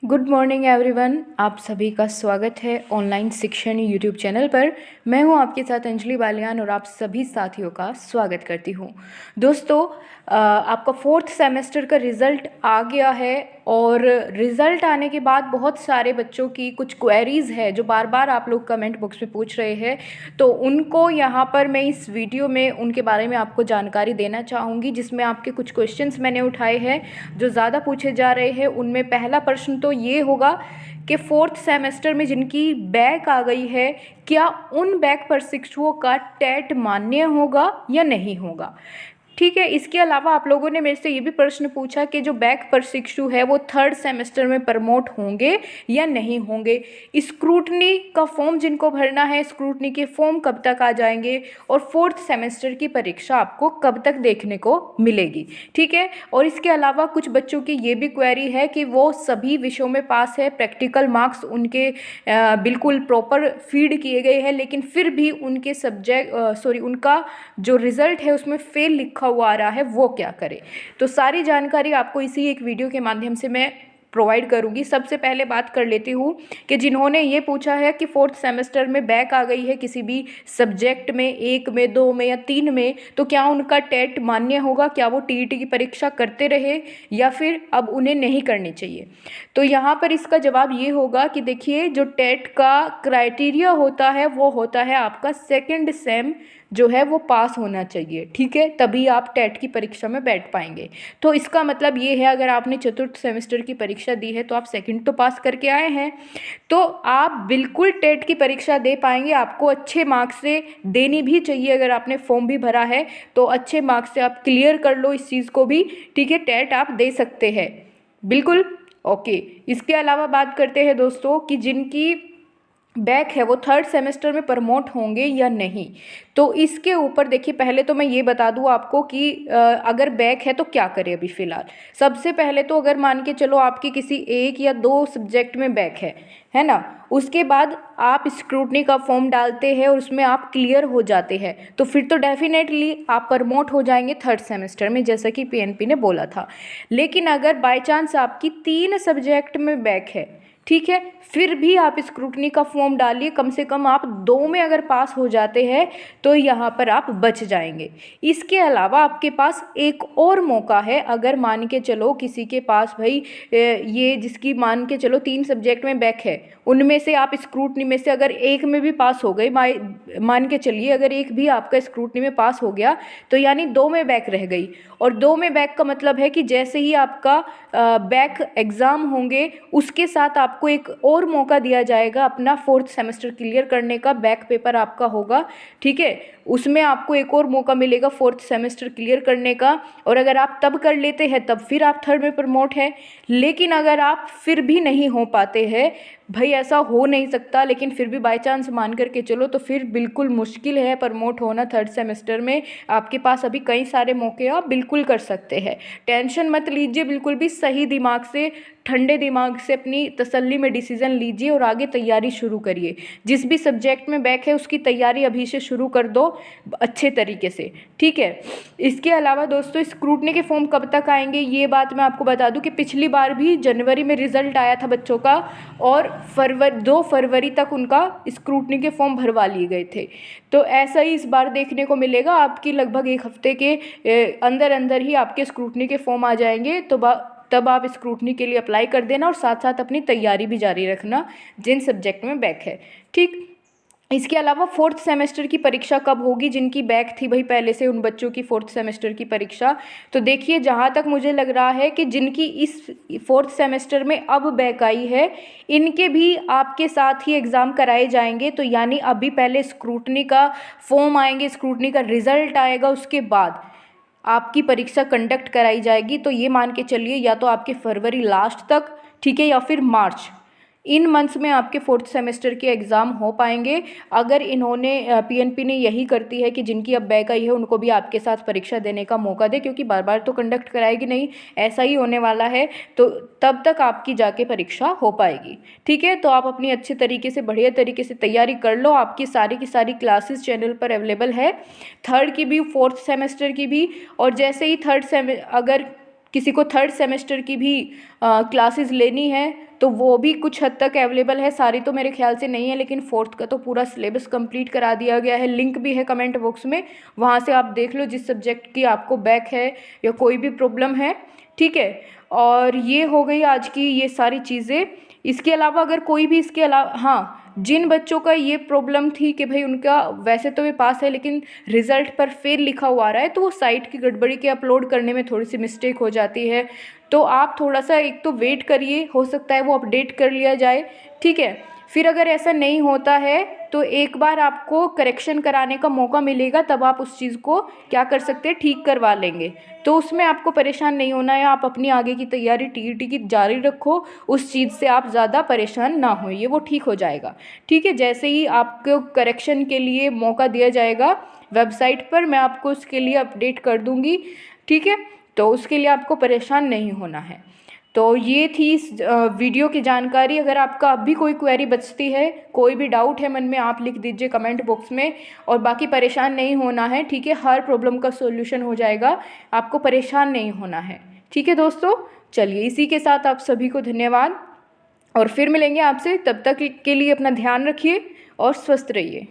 Good morning everyone. आप सभी का स्वागत है ऑनलाइन शिक्षण यूट्यूब चैनल पर। मैं हूं आपके साथ अंजलि बालियान और आप सभी साथियों का स्वागत करती हूं। दोस्तों, आपका फोर्थ सेमेस्टर का रिज़ल्ट आ गया है और रिज़ल्ट आने के बाद बहुत सारे बच्चों की कुछ क्वेरीज़ है जो बार बार आप लोग कमेंट बॉक्स में पूछ रहे हैं। तो उनको यहाँ पर मैं इस वीडियो में उनके बारे में आपको जानकारी देना चाहूँगी, जिसमें आपके कुछ क्वेश्चंस मैंने उठाए हैं जो ज़्यादा पूछे जा रहे हैं। उनमें पहला प्रश्न तो ये होगा कि फोर्थ सेमेस्टर में जिनकी बैक आ गई है, क्या उन बैक प्रशिक्षुओं का टेट मान्य होगा या नहीं होगा। ठीक है। इसके अलावा आप लोगों ने मेरे से ये भी प्रश्न पूछा कि जो बैक प्रशिक्षु है वो थर्ड सेमेस्टर में प्रमोट होंगे या नहीं होंगे। स्क्रूटनी का फॉर्म जिनको भरना है, स्क्रूटनी के फॉर्म कब तक आ जाएंगे और फोर्थ सेमेस्टर की परीक्षा आपको कब तक देखने को मिलेगी। ठीक है। और इसके अलावा कुछ बच्चों की ये भी क्वेरी है कि वो सभी विषयों में पास है, प्रैक्टिकल मार्क्स उनके बिल्कुल प्रॉपर फीड किए गए हैं, लेकिन फिर भी उनके उनका जो रिज़ल्ट है उसमें फेल लिखा हुआ आ रहा है, वो क्या करे। तो सारी जानकारी आपको इसी एक वीडियो के माध्यम से मैं प्रोवाइड करूंगी। सबसे पहले बात कर लेती हूँ कि जिन्होंने ये पूछा है कि फोर्थ सेमेस्टर में बैक आ गई है किसी भी सब्जेक्ट में, 1 में, 2 में या 3 में, तो क्या उनका टेट मान्य होगा, क्या वो टीईटी की परीक्षा करते रहे या फिर अब उन्हें नहीं करनी चाहिए। तो यहाँ पर इसका जवाब ये होगा कि देखिए, जो टेट का क्राइटेरिया होता है वो होता है आपका सेकेंड सेम जो है वो पास होना चाहिए। ठीक है, तभी आप टेट की परीक्षा में बैठ पाएंगे। तो इसका मतलब ये है, अगर आपने चतुर्थ सेमेस्टर की परीक्षा दी है तो आप सेकंड तो पास करके आए हैं, तो आप बिल्कुल टेट की परीक्षा दे पाएंगे। आपको अच्छे मार्क्स से देनी भी चाहिए। अगर आपने फॉर्म भी भरा है तो अच्छे मार्क्स से आप क्लियर कर लो इस चीज़ को भी। ठीक है, टेट आप दे सकते हैं बिल्कुल। ओके। इसके अलावा बात करते हैं दोस्तों कि जिनकी बैक है वो थर्ड सेमेस्टर में प्रमोट होंगे या नहीं। तो इसके ऊपर देखिए, पहले तो मैं ये बता दूँ आपको कि अगर बैक है तो क्या करें अभी फ़िलहाल। सबसे पहले तो अगर मान के चलो आपकी किसी 1 या 2 सब्जेक्ट में बैक है ना, उसके बाद आप स्क्रूटनी का फॉर्म डालते हैं और उसमें आप क्लियर हो जाते हैं, तो फिर तो डेफिनेटली आप प्रमोट हो जाएंगे थर्ड सेमेस्टर में, जैसा कि पीएनपी ने बोला था। लेकिन अगर बाय चांस आपकी 3 सब्जेक्ट में बैक है, ठीक है, फिर भी आप स्क्रूटनी का फॉर्म डालिए, कम से कम आप 2 में अगर पास हो जाते हैं तो यहाँ पर आप बच जाएंगे। इसके अलावा आपके पास एक और मौका है। अगर मान के चलो किसी के पास भाई ये जिसकी मान के चलो 3 सब्जेक्ट में बैक है, उनमें से आप स्क्रूटनी में से अगर एक में भी पास हो गए, मान के चलिए अगर एक भी आपका स्क्रूटनी में पास हो गया, तो यानी 2 में बैक रह गई। और 2 में बैक का मतलब है कि जैसे ही आपका बैक एग्ज़ाम होंगे उसके साथ आपको एक और मौका दिया जाएगा अपना फोर्थ सेमेस्टर क्लियर करने का। बैक पेपर आपका होगा, ठीक है, उसमें आपको एक और मौका मिलेगा फोर्थ सेमेस्टर क्लियर करने का। और अगर आप तब कर लेते हैं तब फिर आप थर्ड में प्रमोट है। लेकिन अगर आप फिर भी नहीं हो पाते हैं, भाई ऐसा हो नहीं सकता, लेकिन फिर भी बाय चांस मान करके चलो, तो फिर बिल्कुल मुश्किल है प्रमोट होना थर्ड सेमेस्टर में। आपके पास अभी कई सारे मौके आप बिल्कुल कर सकते हैं। टेंशन मत लीजिए, बिल्कुल भी सही दिमाग से, ठंडे दिमाग से अपनी तसल्ली में डिसीजन लीजिए और आगे तैयारी शुरू करिए। जिस भी सब्जेक्ट में बैक है उसकी तैयारी अभी से शुरू कर दो अच्छे तरीके से। ठीक है। इसके अलावा दोस्तों, स्क्रूटनी के फॉर्म कब तक आएंगे, ये बात मैं आपको बता दूं कि पिछली बार भी जनवरी में रिजल्ट आया था बच्चों का और 2 फरवरी तक उनका स्क्रूटनी के फॉर्म भरवा लिए गए थे। तो ऐसा ही इस बार देखने को मिलेगा। आपकी लगभग 1 हफ्ते के अंदर अंदर ही आपके स्क्रूटनी के फॉर्म आ जाएंगे। तो तब आप स्क्रूटनी के लिए अप्लाई कर देना और साथ साथ अपनी तैयारी भी जारी रखना जिन सब्जेक्ट में बैक है। ठीक। इसके अलावा फोर्थ सेमेस्टर की परीक्षा कब होगी, जिनकी बैक थी भाई पहले से, उन बच्चों की फोर्थ सेमेस्टर की परीक्षा। तो देखिए, जहाँ तक मुझे लग रहा है कि जिनकी इस फोर्थ सेमेस्टर में अब बैक आई है, इनके भी आपके साथ ही एग्ज़ाम कराए जाएंगे। तो यानी अभी पहले स्क्रूटनी का फॉर्म आएंगे, स्क्रूटनी का रिज़ल्ट आएगा, उसके बाद आपकी परीक्षा कंडक्ट कराई जाएगी। तो ये मान के चलिए, या तो आपके फरवरी लास्ट तक, ठीक है, या फिर मार्च, इन मंथ्स में आपके फोर्थ सेमेस्टर के एग्ज़ाम हो पाएंगे। अगर इन्होंने पीएनपी ने यही करती है कि जिनकी अब बैक आई है उनको भी आपके साथ परीक्षा देने का मौका दे, क्योंकि बार बार तो कंडक्ट कराएगी नहीं, ऐसा ही होने वाला है, तो तब तक आपकी जाके परीक्षा हो पाएगी। ठीक है। तो आप अपनी अच्छे तरीके से, बढ़िया तरीके से तैयारी कर लो। आपकी सारी की सारी क्लासेस चैनल पर अवेलेबल है, थर्ड की भी, फोर्थ सेमेस्टर की भी। और जैसे ही अगर किसी को थर्ड सेमेस्टर की भी क्लासेस लेनी है तो वो भी कुछ हद तक अवेलेबल है, सारी तो मेरे ख्याल से नहीं है, लेकिन 4th का तो पूरा सिलेबस कंप्लीट करा दिया गया है। लिंक भी है कमेंट बॉक्स में, वहाँ से आप देख लो जिस सब्जेक्ट की आपको बैक है या कोई भी प्रॉब्लम है, ठीक है। और ये हो गई आज की ये सारी चीज़ें। इसके अलावा अगर कोई भी इसके अलावा, हाँ, जिन बच्चों का ये प्रॉब्लम थी कि भाई उनका वैसे तो वे पास है लेकिन रिज़ल्ट पर फेल लिखा हुआ आ रहा है, तो वो साइट की गड़बड़ी के अपलोड करने में थोड़ी सी मिस्टेक हो जाती है, तो आप थोड़ा सा एक तो वेट करिए, हो सकता है वो अपडेट कर लिया जाए, ठीक है। फिर अगर ऐसा नहीं होता है तो एक बार आपको करेक्शन कराने का मौका मिलेगा, तब आप उस चीज़ को क्या कर सकते हैं, ठीक करवा लेंगे। तो उसमें आपको परेशान नहीं होना है, आप अपनी आगे की तैयारी टीईटी की जारी रखो, उस चीज़ से आप ज़्यादा परेशान ना होइए, वो ठीक हो जाएगा, ठीक है। जैसे ही आपको करेक्शन के लिए मौका दिया जाएगा वेबसाइट पर, मैं आपको उसके लिए अपडेट कर दूँगी, ठीक है। तो उसके लिए आपको परेशान नहीं होना है। तो ये थी इस वीडियो की जानकारी। अगर आपका अब भी कोई क्वेरी बचती है, कोई भी डाउट है मन में, आप लिख दीजिए कमेंट बॉक्स में। और बाकी परेशान नहीं होना है, ठीक है, हर प्रॉब्लम का सॉल्यूशन हो जाएगा, आपको परेशान नहीं होना है, ठीक है दोस्तों। चलिए, इसी के साथ आप सभी को धन्यवाद और फिर मिलेंगे आपसे, तब तक के लिए अपना ध्यान रखिए और स्वस्थ रहिए।